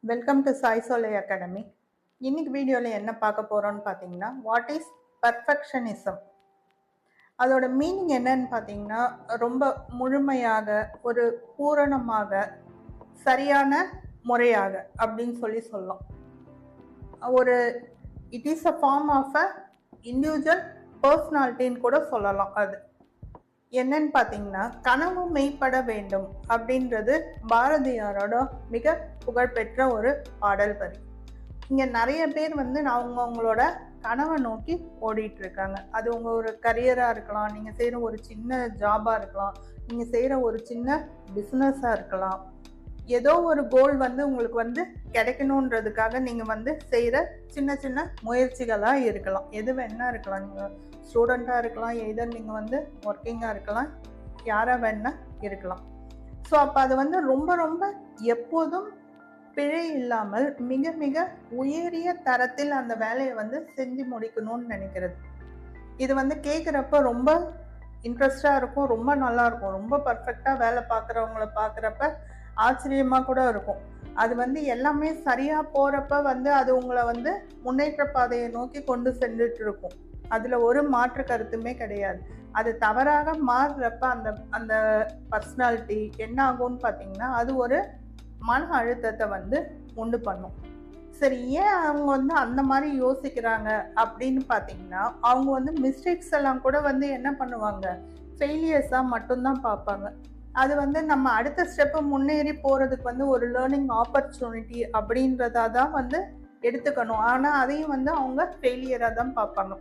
Welcome to Sai சோலை academy. இன்னைக்கு வீடியோவில் என்ன பார்க்க போகிறோன்னு பார்த்தீங்கன்னா, வாட் இஸ் பர்ஃபெக்ஷனிசம். அதோட மீனிங் என்னன்னு பார்த்தீங்கன்னா, ரொம்ப முழுமையாக, ஒரு பூரணமாக, சரியான முறையாக அப்படின்னு சொல்லலாம். ஒரு it is a form of a individual பர்சனாலிட்டின்னு கூட சொல்லலாம். அது என்னன்னு பார்த்தீங்கன்னா, கனவு மெய்ப்பட வேண்டும் அப்படின்றது பாரதியாரோட மிக புகழ்பெற்ற ஒரு பாடல் வரி. இங்கே நிறைய பேர் அவங்களோட கனவை நோக்கி ஓடிட்டு இருக்காங்க. அது ஒரு கரியராக இருக்கலாம், நீங்கள் செய்கிற ஒரு சின்ன ஜாபாக இருக்கலாம், நீங்கள் செய்கிற ஒரு சின்ன பிஸ்னஸாக இருக்கலாம். ஏதோ ஒரு கோல் உங்களுக்கு கிடைக்கணுன்றதுக்காக நீங்கள் செய்கிற சின்ன சின்ன முயற்சிகளாக இருக்கலாம். எது வேணா இருக்கலாம். நீங்கள் ஸ்டூடெண்ட்டாக இருக்கலாம், எதர் நீங்கள் ஒர்க்கிங்காக இருக்கலாம், யாராக வேணா இருக்கலாம். ஸோ அப்போ அது ரொம்ப ரொம்ப எப்போதும் பிழை இல்லாமல் மிக மிக உயரிய தரத்தில் அந்த வேலையை செஞ்சு முடிக்கணும்னு நினைக்கிறது. இது கேட்குறப்ப ரொம்ப இன்ட்ரெஸ்டாக இருக்கும், ரொம்ப நல்லா இருக்கும். ரொம்ப பர்ஃபெக்டாக வேலை பார்க்குறவங்கள பார்க்குறப்ப ஆச்சரியமாக கூட இருக்கும். அது எல்லாமே சரியாக போகிறப்ப அது உங்களை முன்னேற்ற பாதையை நோக்கி கொண்டு சென்றுட்டு இருக்கும். அதில் ஒரு மாற்று கருத்துமே கிடையாது. அது தவறாக மாறுறப்ப அந்த அந்த பர்சனாலிட்டி என்ன ஆகும்னு பார்த்தீங்கன்னா, அது ஒரு மன அழுத்தத்தை உண்டு பண்ணும். சரி, ஏன் அவங்க அந்த மாதிரி யோசிக்கிறாங்க அப்படின்னு பார்த்தீங்கன்னா, அவங்க மிஸ்டேக்ஸ் எல்லாம் கூட என்ன பண்ணுவாங்க, ஃபெயிலியர்ஸாக மட்டும்தான் பார்ப்பாங்க. அது நம்ம அடுத்த ஸ்டெப்பு முன்னேறி போகிறதுக்கு ஒரு லேர்னிங் ஆப்பர்ச்சுனிட்டி அப்படின்றதா தான் எடுத்துக்கணும். ஆனால் அதையும் அவங்க ஃபெயிலியராக தான் பார்ப்பாங்க.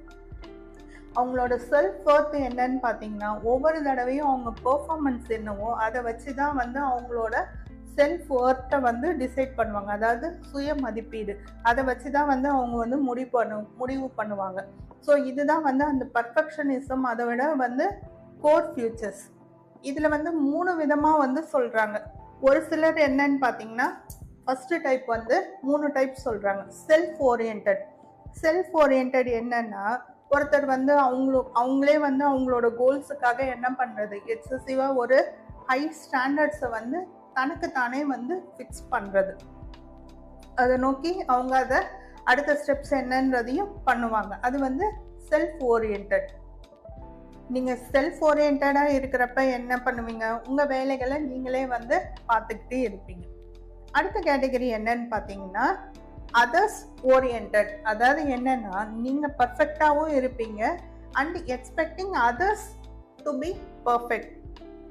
அவங்களோட செல்ஃப் ஒர்த் என்னன்னு பார்த்தீங்கன்னா, ஒவ்வொரு தடவையும் அவங்க பெர்ஃபார்மன்ஸ் என்னவோ அதை வச்சு தான் அவங்களோட செல்ஃப் ஒர்த்தை டிசைட் பண்ணுவாங்க. அதாவது சுய மதிப்பீடு, அதை வச்சு தான் அவங்க முடிவு பண்ணுவாங்க. ஸோ இதுதான் அந்த பர்ஃபெக்ஷனிசம். அதை விட கோர் ஃபியூச்சர்ஸ். இதில் 3 விதமாக சொல்கிறாங்க. ஒரு சிலர் என்னன்னு பார்த்தீங்கன்னா, ஃபஸ்ட்டு டைப் 3 டைப் சொல்கிறாங்க. Self orient. செல்ஃப் ஓரியன்ட் என்னன்னா, ஒருத்தர் அவங்களே அவங்களோட கோல்ஸுக்காக என்ன பண்ணுறது, எக்ஸசிவாக ஒரு ஹை ஸ்டாண்டர்ட்ஸை தனக்குத்தானே ஃபிக்ஸ் பண்ணுறது. அதை நோக்கி அவங்க அதை அடுத்த ஸ்டெப்ஸ் என்னன்றதையும் பண்ணுவாங்க. அது செல்ஃப் ஓரியன்ட். நீங்கள் செல்ஃப் ஓரியன்டாக இருக்கிறப்ப என்ன பண்ணுவீங்க, உங்கள் வேலைகளை நீங்களே பார்த்துக்கிட்டே இருப்பீங்க. அடுத்த கேட்டகரி என்னன்னு பார்த்தீங்கன்னா, அதர்ஸ் ஓரியன்ட். அதாவது என்னன்னா, நீங்கள் பர்ஃபெக்டாகவும் இருப்பீங்க and expecting others to be perfect.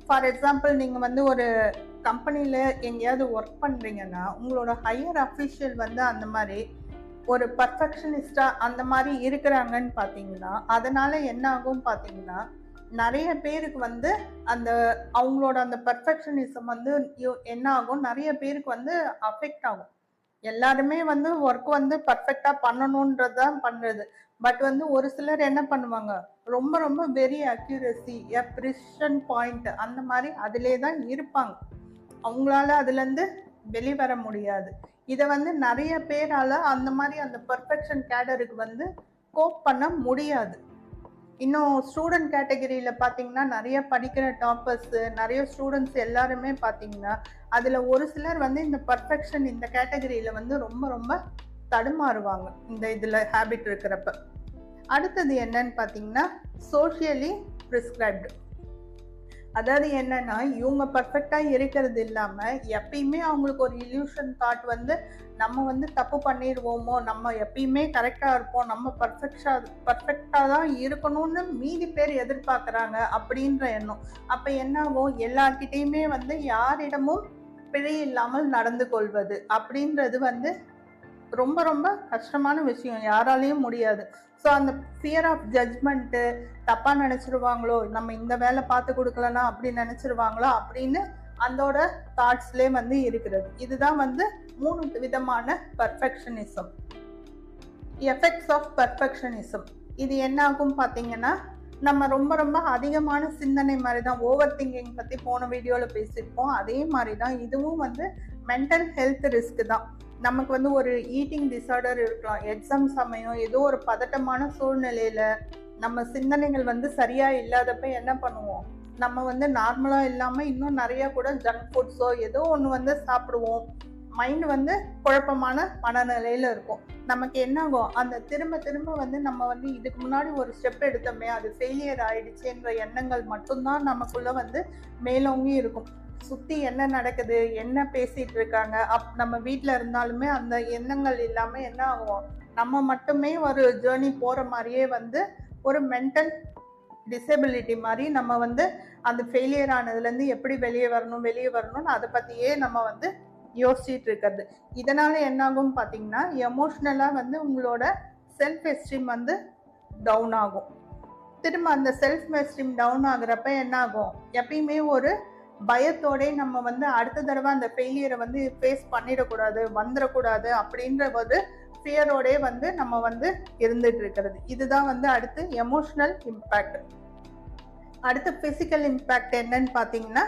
For example, நீங்கள் ஒரு கம்பெனியில் எங்கேயாவது ஒர்க் பண்ணுறீங்கன்னா, உங்களோட ஹையர் அஃபிஷியல் அந்த மாதிரி ஒரு பர்ஃபெக்ஷனிஸ்டாக அந்த மாதிரி இருக்கிறாங்கன்னு பார்த்தீங்கன்னா, அதனால் என்ன ஆகும் பார்த்தீங்கன்னா, நிறைய பேருக்கு அந்த அவங்களோட அந்த பர்ஃபெக்ஷனிசம் என்ன ஆகும், நிறைய பேருக்கு அஃபெக்ட் ஆகும். எல்லாருமே ஒர்க் பர்ஃபெக்டாக பண்ணணுன்றது தான் பண்ணுறது. பட் ஒரு சிலர் என்ன பண்ணுவாங்க, ரொம்ப ரொம்ப வெரி அக்யூரசி, ப்ரிசிஷன் பாயிண்ட் அந்த மாதிரி அதிலே தான் இருப்பாங்க. அவங்களால அதுலேருந்து வெளிவர முடியாது. இதை நிறைய பேரால் அந்த மாதிரி அந்த பர்ஃபெக்ஷன் கேடருக்கு கோப் பண்ண முடியாது. இன்னும் ஸ்டூடெண்ட் கேட்டகரியில் பார்த்தீங்கன்னா, நிறைய படிக்கிற டாப்பர்ஸு, நிறைய ஸ்டூடெண்ட்ஸ் எல்லாருமே பார்த்தீங்கன்னா, அதில் ஒரு சிலர் இந்த பர்ஃபெக்ஷன் இந்த கேட்டகரியில் ரொம்ப ரொம்ப தடுமாறுவாங்க, இந்த இதில் ஹேபிட் இருக்கிறப்ப. அடுத்தது என்னன்னு பார்த்தீங்கன்னா, சோஷியலி ப்ரிஸ்கிரைப்டு. அதாவது என்னன்னா, இவங்க பர்ஃபெக்டாக இருக்கிறது இல்லாமல் எப்பயுமே அவங்களுக்கு ஒரு இல்யூஷன் தாட் நம்ம தப்பு பண்ணிடுவோமோ, நம்ம எப்பயுமே கரெக்டாக இருப்போம், நம்ம பர்ஃபெக்டாக தான் இருக்கணும்னு மீதி பேர் எதிர்பார்க்குறாங்க அப்படின்ற எண்ணம். அப்போ என்ன ஆகும், எல்லார்கிட்டையுமே யாரிடமும் பிழை இல்லாமல் நடந்து கொள்வது அப்படின்றது ரொம்ப ரொம்ப கஷ்டமான விஷயம், யாராலையும் முடியாது. ஸோ அந்த ஃபியர் ஆஃப் ஜட்ஜ்மெண்ட்டு, தப்பாக நினச்சிருவாங்களோ, நம்ம இந்த வேலை பார்த்து கொடுக்கலனா அப்படி நினச்சிருவாங்களோ அப்படின்னு அதோட தாட்ஸ்லேயே இருக்கிறது. இதுதான் 3 விதமான பர்ஃபெக்ஷனிசம். Effects of perfectionism. இது என்ன ஆகும் பார்த்தீங்கன்னா, நம்ம ரொம்ப ரொம்ப அதிகமான சிந்தனை மாதிரி தான், ஓவர் திங்கிங் பற்றி போன வீடியோவில் பேசியிருப்போம். அதே மாதிரி தான் இதுவும் மென்டல் ஹெல்த் ரிஸ்க் தான். நமக்கு ஒரு ஈட்டிங் டிஸார்டர் இருக்கலாம், எக்ஸாம் சமயம் ஏதோ ஒரு பதட்டமான சூழ்நிலையில் நம்ம சிந்தனைகள் சரியாக இல்லாதப்ப என்ன பண்ணுவோம், நம்ம நார்மலாக இல்லாமல் இன்னும் நிறையா கூட ஜங்க் ஃபுட்ஸோ ஏதோ ஒன்று சாப்பிடுவோம். மைண்ட் வந்து குழப்பமான மனநிலையில் இருக்கும். நமக்கு என்ன ஆகும், அந்த திரும்ப திரும்ப வந்து நம்ம வந்து இதுக்கு முன்னாடி ஒரு ஸ்டெப் எடுத்தோமே அது ஃபெயிலியர் ஆயிடுச்சுன்ற எண்ணங்கள் மட்டும்தான் நமக்குள்ள வந்து மேலோங்கி இருக்கும். சுற்றி என்ன நடக்குது, என்ன பேசிகிட்டு இருக்காங்க, நம்ம வீட்டில் இருந்தாலுமே அந்த எண்ணங்கள் இல்லாமல் என்ன ஆகும், நம்ம மட்டுமே ஒரு ஜேர்னி போகிற மாதிரியே வந்து ஒரு மென்டல் டிசபிலிட்டி மாதிரி நம்ம வந்து அந்த ஃபெயிலியர் ஆனதுலேருந்து எப்படி வெளியே வரணும்னு அதை பற்றியே நம்ம வந்து யோசிச்சுட்டு இருக்கிறது. இதனால் என்னாகும் பார்த்தீங்கன்னா, எமோஷ்னலாக வந்து உங்களோட செல்ஃப் எஸ்டீம் வந்து டவுன் ஆகும். திரும்ப அந்த செல்ஃப் எஸ்டீம் டவுன் ஆகுறப்ப என்ன ஆகும், எப்பயுமே ஒரு பயத்தோட நம்ம வந்து அடுத்த தடவை அந்த ஃபெயிலியரை வந்து ஃபேஸ் பண்ணிடக்கூடாது, வந்துடக்கூடாது அப்படின்ற ஒரு ஃபியரோடே வந்து நம்ம வந்து இருந்துட்டு இருக்கிறது. இதுதான் வந்து அடுத்து எமோஷ்னல் இம்பேக்ட். அடுத்து ஃபிசிக்கல் இம்பேக்ட் என்னன்னு பார்த்தீங்கன்னா,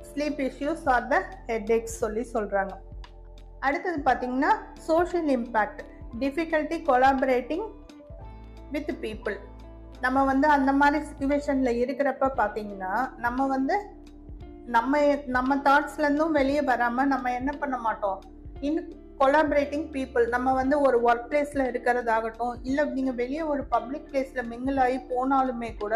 ஸ்லீப் இஷ்யூஸ் ஆர் த ஹெட்ஏக்ஸ் சொல்கிறாங்க. அடுத்தது பார்த்தீங்கன்னா social impact, difficulty collaborating with people. நம்ம வந்து அந்த மாதிரி சிச்சுவேஷனில் இருக்கிறப்ப பார்த்தீங்கன்னா நம்ம வந்து நம்ம தாட்ஸ்லேருந்தும் வெளியே வராமல் நம்ம என்ன பண்ண மாட்டோம், கொலாபரேட்டிங் பீப்புள். நம்ம வந்து ஒரு ஒர்க் பிளேஸில் இருக்கிறதாகட்டும், இல்லை நீங்கள் வெளியே ஒரு பப்ளிக் பிளேஸில் மிங்கிள் ஆகி போனாலுமே கூட,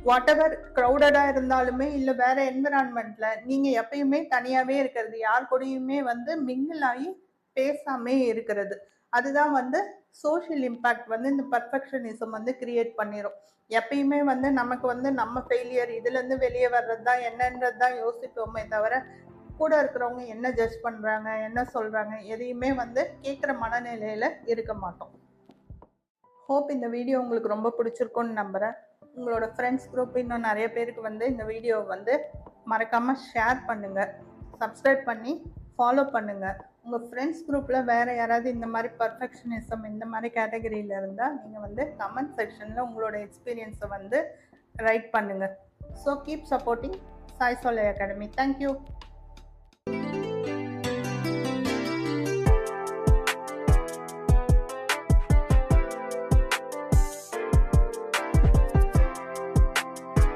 வாட் எவர் க்ரௌடடாக இருந்தாலுமே இல்லை வேறு என்விரான்மெண்ட்டில் நீங்கள் எப்பயுமே தனியாகவே இருக்கிறது, யார் கூடயுமே வந்து மிங்கிள் ஆகி பேசாமே இருக்கிறது. அதுதான் வந்து சோஷியல் இம்பேக்ட் வந்து இந்த பர்ஃபெக்ஷனிசம் வந்து கிரியேட் பண்ணிடும். எப்பயுமே வந்து நமக்கு வந்து நம்ம ஃபெயிலியர் இதுலேருந்து வெளியே வர்றது தான் என்னன்றது தான் யோசிப்போமே தவிர, கூட இருக்கிறவங்க என்ன ஜட்ஜ் பண்ணுறாங்க, என்ன சொல்கிறாங்க, எதையுமே வந்து கேட்குற மனநிலையில் இருக்க மாட்டோம். ஹோப் இந்த வீடியோ உங்களுக்கு ரொம்ப பிடிச்சிருக்குன்னு நம்புகிறேன். உங்களோட ஃப்ரெண்ட்ஸ் குரூப் இன்னும் நிறைய பேருக்கு வந்து இந்த வீடியோவை வந்து மறக்காமல் ஷேர் பண்ணுங்கள், சப்ஸ்கிரைப் பண்ணி ஃபாலோ பண்ணுங்கள். உங்கள் ஃப்ரெண்ட்ஸ் குரூப்பில் வேறு யாராவது இந்த மாதிரி பர்ஃபெக்ஷனிசம் இந்த மாதிரி கேட்டகரியில் இருந்தால் நீங்கள் வந்து கமெண்ட் செக்ஷனில் உங்களோட எக்ஸ்பீரியன்ஸை வந்து ரைட் பண்ணுங்கள். ஸோ கீப் சப்போர்ட்டிங் சாய் சோலை அகாடமி. தேங்க்யூ.